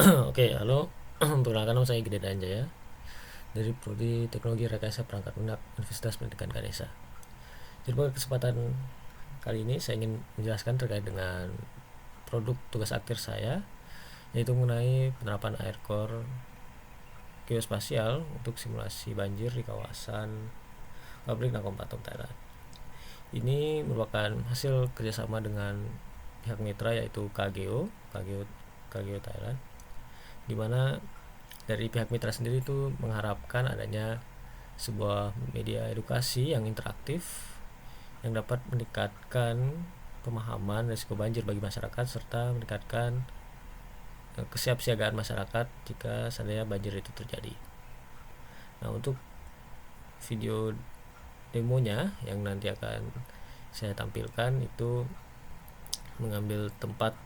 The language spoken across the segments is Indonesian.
Oke, halo. Perkenalkan, nama saya Gede Danjaya dari Prodi Teknologi Rekayasa Perangkat Lunak Universitas Pendidikan Ganesha. Jadi pada kesempatan kali ini saya ingin menjelaskan terkait dengan produk tugas akhir saya, yaitu mengenai penerapan air core geospasial untuk simulasi banjir di kawasan pabrik Nakhon Pathom, Thailand. Ini merupakan hasil kerjasama dengan pihak mitra, yaitu KGO Thailand, di mana dari pihak mitra sendiri itu mengharapkan adanya sebuah media edukasi yang interaktif yang dapat meningkatkan pemahaman risiko banjir bagi masyarakat serta meningkatkan kesiapsiagaan masyarakat jika seandainya banjir itu terjadi. Nah, untuk video demonya yang nanti akan saya tampilkan itu mengambil tempat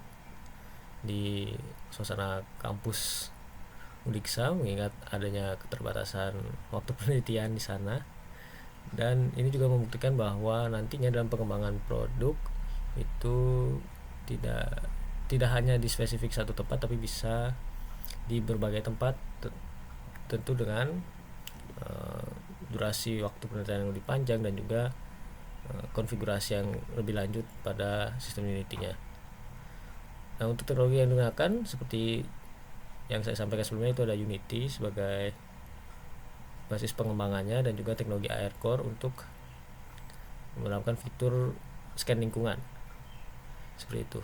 di suasana kampus Udiksa, mengingat adanya keterbatasan waktu penelitian di sana, dan ini juga membuktikan bahwa nantinya dalam pengembangan produk itu tidak tidak hanya di spesifik satu tempat, tapi bisa di berbagai tempat, tentu dengan durasi waktu penelitian yang lebih panjang dan juga konfigurasi yang lebih lanjut pada sistem Unity-nya. Nah, untuk teknologi yang digunakan seperti yang saya sampaikan sebelumnya, itu ada Unity sebagai basis pengembangannya dan juga teknologi AirCore untuk menerapkan fitur scan lingkungan seperti itu.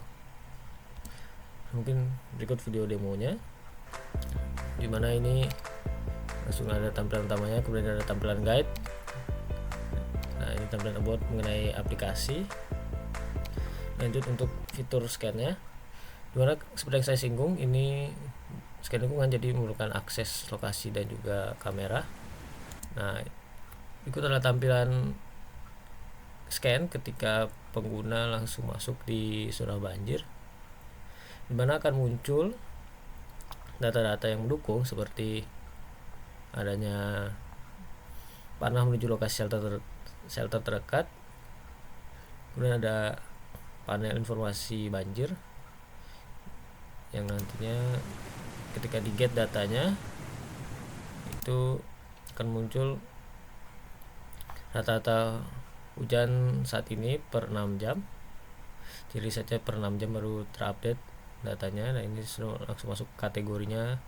Mungkin berikut video demonya, dimana ini langsung ada tampilan utamanya, kemudian ada tampilan guide. Nah, ini tampilan about mengenai aplikasi. Lanjut untuk fitur scan-nya, dimana seperti yang saya singgung, ini scan lingkungan jadi memerlukan akses lokasi dan juga kamera. Nah, ikut adalah tampilan scan ketika pengguna langsung masuk di zona banjir, dimana akan muncul data-data yang mendukung seperti adanya panah menuju lokasi shelter terdekat, kemudian ada panel informasi banjir yang nantinya ketika di get datanya itu akan muncul rata-rata hujan saat ini per 6 jam. Jadi saja per 6 jam baru terupdate datanya. Nah, ini langsung masuk kategorinya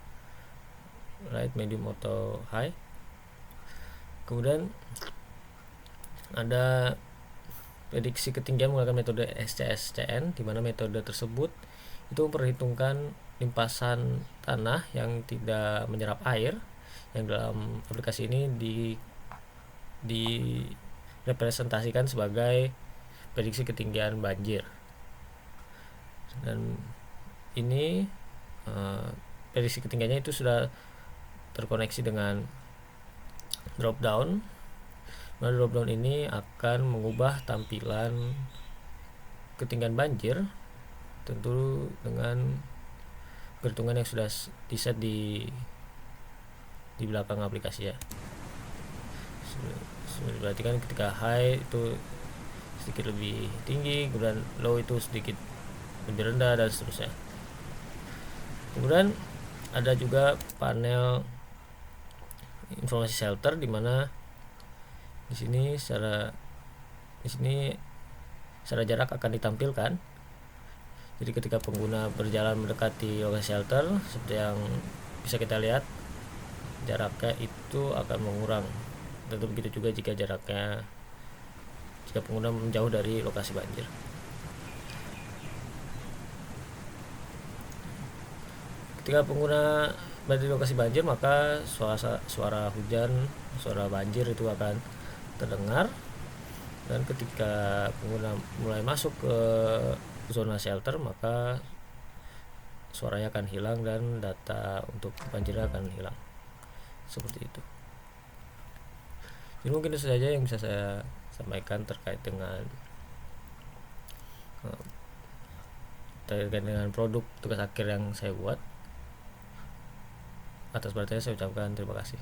light, medium, atau high. Kemudian ada prediksi ketinggian menggunakan metode SCSCN, di mana metode tersebut itu memperhitungkan limpasan tanah yang tidak menyerap air, yang dalam aplikasi ini direpresentasikan sebagai prediksi ketinggian banjir. Dan ini prediksi ketinggiannya itu sudah terkoneksi dengan drop down. Nah, drop down ini akan mengubah tampilan ketinggian banjir, tentu dengan perhitungan yang sudah di-set di belakang aplikasi ya. Berarti kan ketika high itu sedikit lebih tinggi, kemudian low itu sedikit lebih rendah, dan seterusnya. Kemudian ada juga panel informasi shelter, di mana di sini secara jarak akan ditampilkan. Jadi ketika pengguna berjalan mendekati lokasi shelter, seperti yang bisa kita lihat, jaraknya itu akan mengurang. Tentu begitu juga jika pengguna menjauh dari lokasi banjir. Ketika pengguna berada di lokasi banjir, maka suara hujan, suara banjir itu akan terdengar. Dan ketika pengguna mulai masuk ke zona shelter, maka suaranya akan hilang dan data untuk banjirnya akan hilang. Seperti itu. Jadi mungkin itu saja yang bisa saya sampaikan terkait dengan produk tugas akhir yang saya buat. Atas perhatiannya saya ucapkan terima kasih.